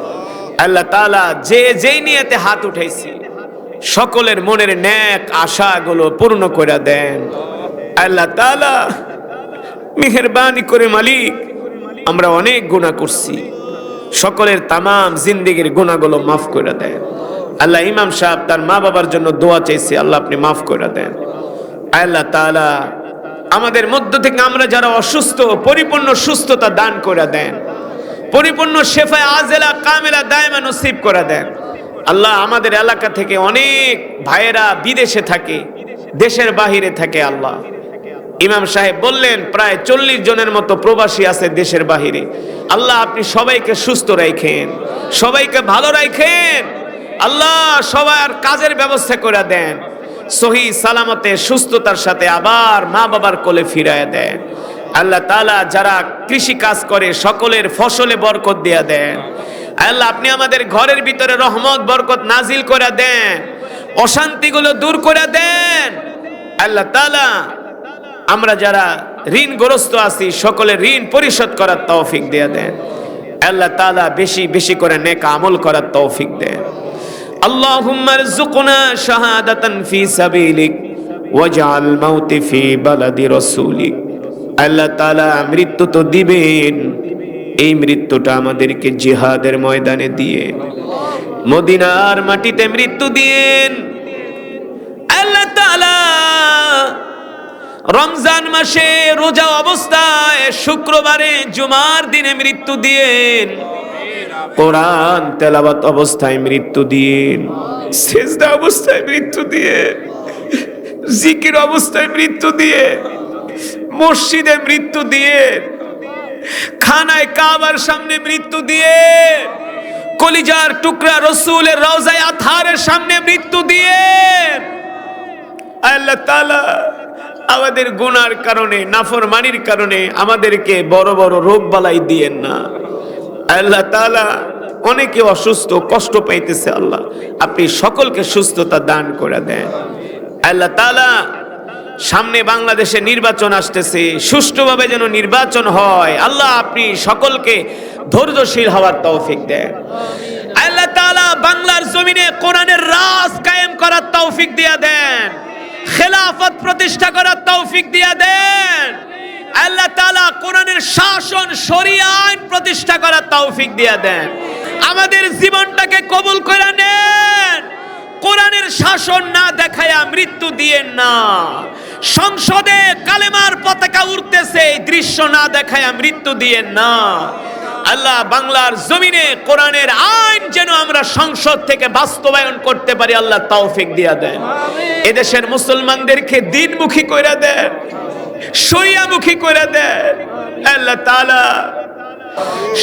আল্লাহ তাআলা যে যেই নিয়তে হাত উঠাইছি, সকলের মনের নেক আশাগুলো পূর্ণ করে দেন। আল্লাহ তাআলা মেহেরবানি করে মালিক, আমরা অনেক গুনাহ করছি, সকলের তামাম জিন্দেগীর গুনাহগুলো মাফ করে দেন। আল্লাহ ইমাম সাহেব তার মা বাবার জন্য দোয়া চাইছি, আল্লাহ আপনি মাফ করে দেন। আল্লাহ তাআলা আমাদের মধ্য থেকে আমরা যারা অসুস্থ, পরিপূর্ণ সুস্থতা দান করে দেন, পরিপূর্ণ শেফায়ে আজেলা কামেলা দায়মা নসিব করে দেন। আল্লাহ আমাদের এলাকা থেকে অনেক ভাইয়েরা বিদেশে থাকে, দেশের বাহিরে থাকে। আল্লাহ ইমাম সাহেব বললেন প্রায় 40 জনের মতো প্রবাসী আছে দেশের বাহিরে। আল্লাহ আপনি সবাইকে সুস্থ রাখেন, সবাইকে ভালো রাখেন। আল্লাহ সবার কাজের ব্যবস্থা করে দেন, সহি সালামতে সুস্থতার সাথে আবার মা বাবার কোলে ফিরায় দেন। আল্লাহ তাআলা যারা কৃষি কাজ করে সকলের ফসলে বরকত দিয়া দেন। আল্লাহ আপনি আমাদের ঘরের ভিতরে রহমত বরকত নাজিল করে দেন, অশান্তিগুলো দূর করে দেন। আল্লাহ তাআলা আমরা যারা ঋণগ্রস্ত আছি সকলের ঋণ পরিশোধ করার তৌফিক দিয়ে দেন। আল্লাহ তাআলা বেশি বেশি করে নেক আমল করার তৌফিক দেন। আল্লাহুম্মা রযুকনা শাহাদাতান ফি সাবিলিক ওয়াজআল মাউতি ফি বালাদি রাসূলিক। আল্লাহ তাআলা মৃত্যু তো দিবেন, এই মৃত্যুটা আমাদেরকে জিহাদের ময়দানে দিয়ে, মদিনার মাটিতে মৃত্যু দিয়েন। আল্লাহ তাআলা রমজান মাসে রোজা অবস্থায় শুক্রবারে জুমার দিনে মৃত্যু দিয়েন, কোরআন তেলাওয়াত অবস্থায় মৃত্যু দিয়েন, সিজদা অবস্থায় মৃত্যু দিয়ে, জিকির অবস্থায় মৃত্যু দিয়ে, মসজিদে মৃত্যু দিয়ে, খানায় কাবার সামনে মৃত্যু দিয়ে, কলিজার টুকরা রাসূলের রওজায়ে আতহারের সামনে মৃত্যু দিয়ে। আল্লাহ তাআলা আমাদের গুনার কারণে, নাফরমানির কারণে আমাদেরকে বড় বড় রোগ বালাই দিয়েন না। আল্লাহ তাআলা অনেকে অসুস্থ, কষ্ট পাইতেছে, আল্লাহ আপনি সকলকে সুস্থতা দান করে দেন। আল্লাহ তাআলা সামনে বাংলাদেশে নির্বাচন আসতেছে, সুষ্ঠুভাবে যেন নির্বাচন হয়, আল্লাহ আপনি সকলকে ধৈর্যশীল হওয়ার তৌফিক দেন। আল্লাহ তাআলা বাংলার জমিনে কোরআনের রাজ কায়েম করার তৌফিক দিয়া দেন, খেলাফত প্রতিষ্ঠা করার তৌফিক দিয়া দেন। আল্লাহ তাআলা কোরআনের শাসন শরিয়া আইন প্রতিষ্ঠা করার তৌফিক দিয়া দেন। আমাদের জীবনটাকে কবুল করে নেন, কোরআনের শাসন না দেখায়া মৃত্যু দিয়েন না। সংসদে কালেমার পতাকা উড়তেছে, এই দৃশ্য না দেখায়া মৃত্যু দিয়েন না। আল্লাহ বাংলার জমিনে কোরআনের আইন যেন আমরা সংসদ থেকে বাস্তবায়ন করতে পারি, আল্লাহ তৌফিক দিয়া দেন। এদেশের মুসলমানদেরকে দ্বীনমুখী কইরা দেন, শরিয়ামুখী কইরা দেন। আল্লাহ তাআলা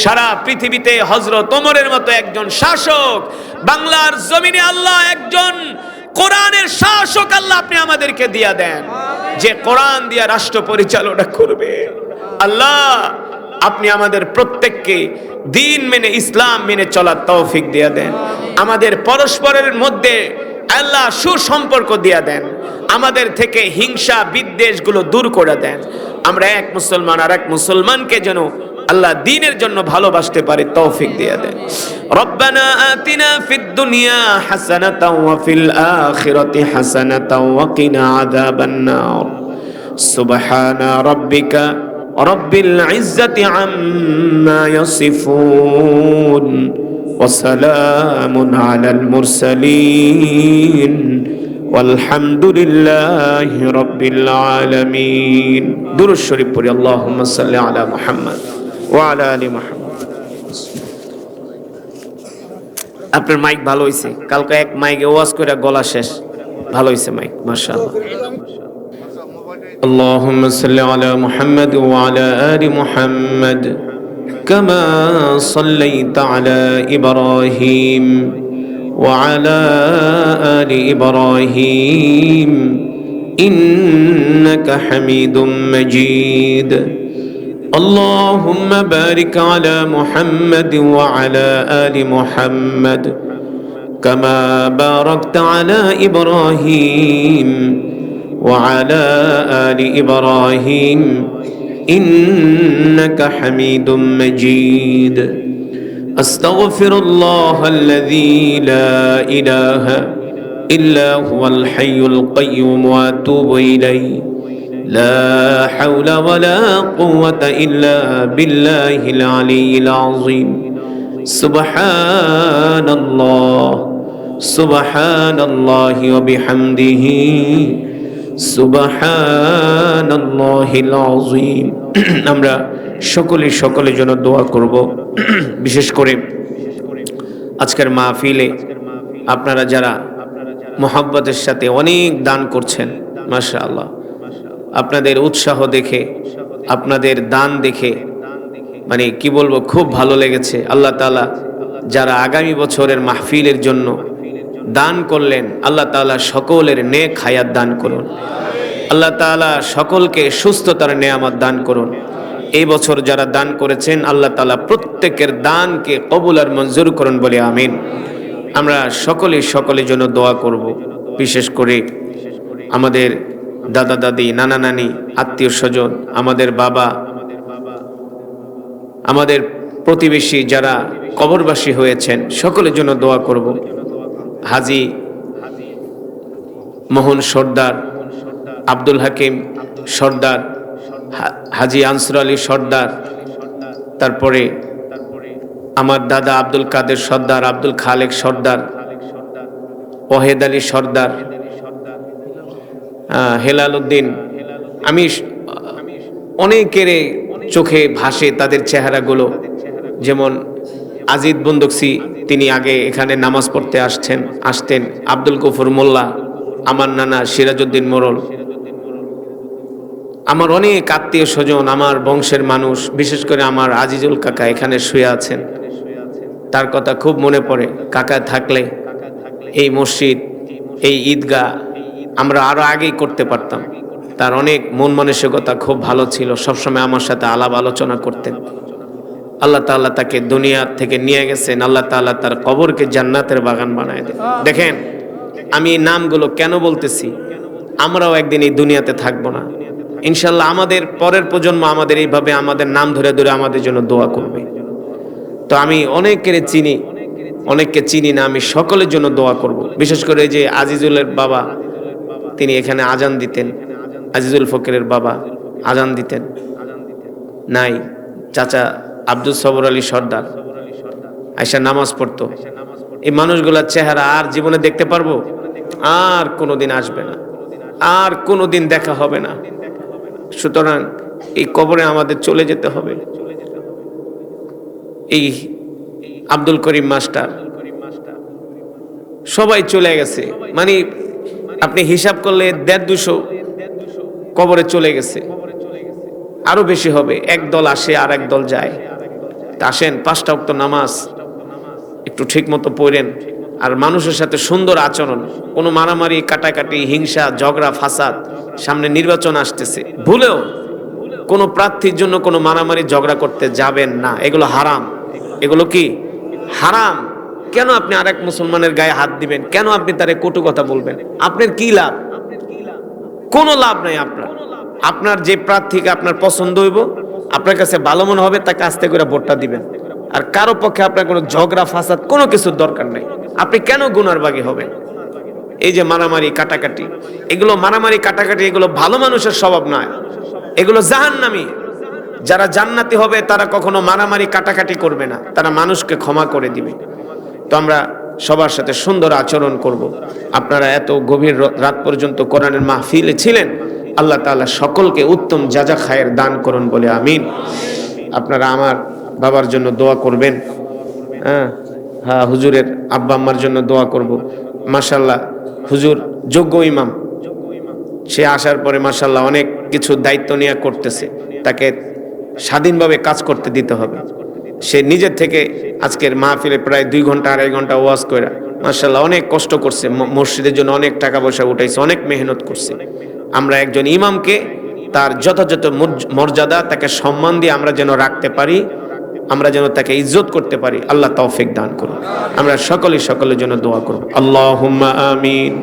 সারা পৃথিবীতে হযরত ওমরের মতো একজন শাসক, বাংলার জমিনে আল্লাহ একজন কোরআনের শাসক আল্লাহ আপনি আমাদেরকে দিয়া দেন, যে কোরআন দিয়া রাষ্ট্র পরিচালনা করবে। আল্লাহ আপনি আমাদের প্রত্যেককে দ্বীন মেনে, ইসলাম মেনে চলার তৌফিক দিয়া দেন। আমাদের পরস্পরের মধ্যে আল্লাহ সুসম্পর্ক দিয়া দেন, আমাদের থেকে হিংসা বিদ্বেষগুলো দূর করে দেন। আমরা এক মুসলমান আর এক মুসলমানকে যেন আল্লাহ দ্বীনের জন্য ভালোবাসতে পারে, তৌফিক দিয়া দেন। রব্বানা আতিনা ফিদ দুনিয়া হাসানাতাও ওয়া ফিল আখিরাতি হাসানাতাও ওয়া কিনা আযাবান নার। সুবহানা রাব্বিকা রব্বিল ইজ্জাতি আম্মা ইয়াসিফুন ওয়া সালামুন আলাল মুরসালিন ওয়ালহামদুলিল্লাহি রাব্বিল আলামিন। দুরূদ শরীফ পড়ি। আল্লাহুম্মা সাল্লি আলা মুহাম্মদ ওয়া আলা আলি মুহাম্মদ। আপনার মাইক ভালো হইছে, কালকে এক মাইকে ওয়াজ করে গলা শেষ, ভালো হইছে মাইক, মাশাআল্লাহ। اللهم صل على محمد وعلى آل محمد كما صليت على إبراهيم وعلى آل إبراهيم إنك حميد مجيد. اللهم بارك على محمد وعلى آل محمد كما باركت على إبراهيم وعلى آل إبراهيم إنك حميد مجيد. أستغفر الله الذي لا إله إلا هو الحي القيوم وأتوب إليه. لا حول ولا قوة إلا بالله العلي العظيم. سبحان الله سبحان الله وبحمده সুবহানাল্লাহিল আযীম। আমরা সকলের জন্য দোয়া করব। বিশেষ করে আজকের মাহফিলে আপনারা যারা মুহাব্বতের সাথে অনেক দান করছেন, মাশাআল্লাহ, আপনাদের উৎসাহ দেখে, আপনাদের দান দেখে মানে কি বলবো, খুব ভালো লেগেছে। আল্লাহ তাআলা যারা আগামী বছরের মাহফিলের জন্য দান করলেন, আল্লাহ তাআলা সকলের নেক হায়াত দান করুন। আল্লাহ তাআলা সকলকে সুস্থতার নেয়ামত দান করুন। এই বছর যারা দান করেছেন আল্লাহ তাআলা প্রত্যেকের দানকে কবুল আর মঞ্জুর করুন বলে আমিন। আমরা সকলের জন্য দোয়া করব। বিশেষ করে আমাদের দাদা দাদি, নানা নানি, আত্মীয় স্বজন, আমাদের বাবা, আমাদের প্রতিবেশী যারা কবরবাসী হয়েছেন সকলের জন্য দোয়া করব। হাজী মোহন সর্দার, আব্দুল হাকিম সর্দার, হাজী আনসুর আলী সর্দার, তারপরে আমার দাদা আব্দুল কাদের সর্দার, আব্দুল খালেক সর্দার, ওয়াহেদ আলী সর্দার, হেলাল উদ্দিন। আমি অনেকের চোখে ভাসে তাদের চেহারাগুলো, যেমন আজিদ বন্দুকসি, তিনি আগে এখানে নামাজ পড়তে আসতেন, আব্দুল গফুর মোল্লা, আমার নানা সিরাজউদ্দিন মোরল, আমার অনেক আত্মীয় স্বজন, আমার বংশের মানুষ, বিশেষ করে আমার আজিজুল কাকা এখানে শুয়ে আছেন, তার কথা খুব মনে পড়ে। কাকা থাকলে এই মসজিদ, এই ঈদগাহ আমরা আরো আগেই করতে পারতাম। তার অনেক মন মানসিকতা খুব ভালো ছিল, সবসময় আমার সাথে আলাপ আলোচনা করতেন। আল্লাহ তাআলা তাকে দুনিয়া থেকে নিয়ে গেছেন, আল্লাহ তাআলা তার কবরকে জান্নাতের বাগান বানায় দেন। দেখেন আমি এই নামগুলো কেন বলতেছি, আমরাও একদিন এই দুনিয়াতে থাকবো না ইনশাল্লাহ। আমাদের পরের প্রজন্ম আমাদের এইভাবে আমাদের নাম ধরে ধরে আমাদের জন্য দোয়া করবে। তো আমি অনেকের চিনি, অনেককে চিনি না, আমি সকলের জন্য দোয়া করব। বিশেষ করে যে আজিজুলের বাবা, তিনি এখানে আজান দিতেন, আজিজুল ফকিরের বাবা আজান দিতেন, নাই চাচা আব্দুল সবর আলী সর্দার আয়সা নামাজ পড়তো। এই মানুষগুলোর চেহারা আর জীবনে দেখতে পারবো? আর কোনোদিন আসবে না, আর কোনোদিন দেখা হবে না। সুতরাং এই কবরে আমাদের চলে যেতে হবে। এই আব্দুল করিম মাস্টার সবাই চলে গেছে, মানে আপনি হিসাব করলে 150-200 কবরে চলে গেছে, আরো বেশি হবে। এক দল আসে আর এক দল যায়। তা আসেন 5টা ওয়াক্ত নামাজ একটু ঠিক মতো পড়েন, আর মানুষের সাথে সুন্দর আচরণ, কোনো মারামারি, কাটাকাটি, হিংসা, ঝগড়া, ফাসাদ। সামনে নির্বাচন আসতেছে, ভুলেও কোনো প্রার্থীর জন্য কোনো মারামারি ঝগড়া করতে যাবেন না। এগুলো হারাম। এগুলো কি হারাম? কেন আপনি আরেক মুসলমানের গায়ে হাত দিবেন? কেন আপনি তারে কটু কথা বলবেন? আপনার কি লাভ? কোনো লাভ নাই। আপনার যে প্রার্থীকে আপনার পছন্দ হইব, আপনার কাছে ভালো মনে হবে, তাকে আস্তে করে ভোটটা দিবেন। আর কারো পক্ষে আপনার কোনো ঝগড়া ফাসাদ কোনো কিছুর দরকার নেই। আপনি কেন গুনার বাগী হবেন? এই যে মারামারি কাটাকাটি, এগুলো মারামারি কাটাকাটি এগুলো ভালো মানুষের স্বভাব নয়, এগুলো জাহান্নামী। যারা জান্নাতি হবে তারা কখনো মারামারি কাটাকাটি করবে না, তারা মানুষকে ক্ষমা করে দিবে। তো আমরা সবার সাথে সুন্দর আচরণ করব। আপনারা এত গভীর রাত পর্যন্ত কোরআনের মাহফিলে ছিলেন, আল্লাহ তাআলা সকলকে উত্তম জাযা খায়ের দান করুন বলে আমিন। আপনারা আমার বাবার জন্য দোয়া করবেন। হ্যাঁ, হুজুরের আব্বা আম্মার জন্য দোয়া করব। মাশাআল্লাহ হুজুর যোগ্য ইমাম, সে আসার পরে মাশাআল্লাহ অনেক কিছু দায়িত্ব নিয়ে করতেছে, তাকে স্বাধীনভাবে কাজ করতে দিতে হবে। সে নিজের থেকে আজকের মাহফিলে প্রায় 2 ঘন্টা 2.5 ঘন্টা ওয়াজ করে মাশাআল্লাহ অনেক কষ্ট করছে, মসজিদের জন্য অনেক টাকা পয়সা উঠাইছে, অনেক মেহনত করছে। আমরা একজন ইমামকে তার যথাযথ মর্যাদা, তাকে সম্মান দিয়ে আমরা যেন রাখতে পারি, আমরা যেন তাকে ইজ্জত করতে পারি। আল্লাহ তৌফিক দান করুন। আমরা সকলের জন্য দোয়া করব। আল্লাহুম্মা আমিন।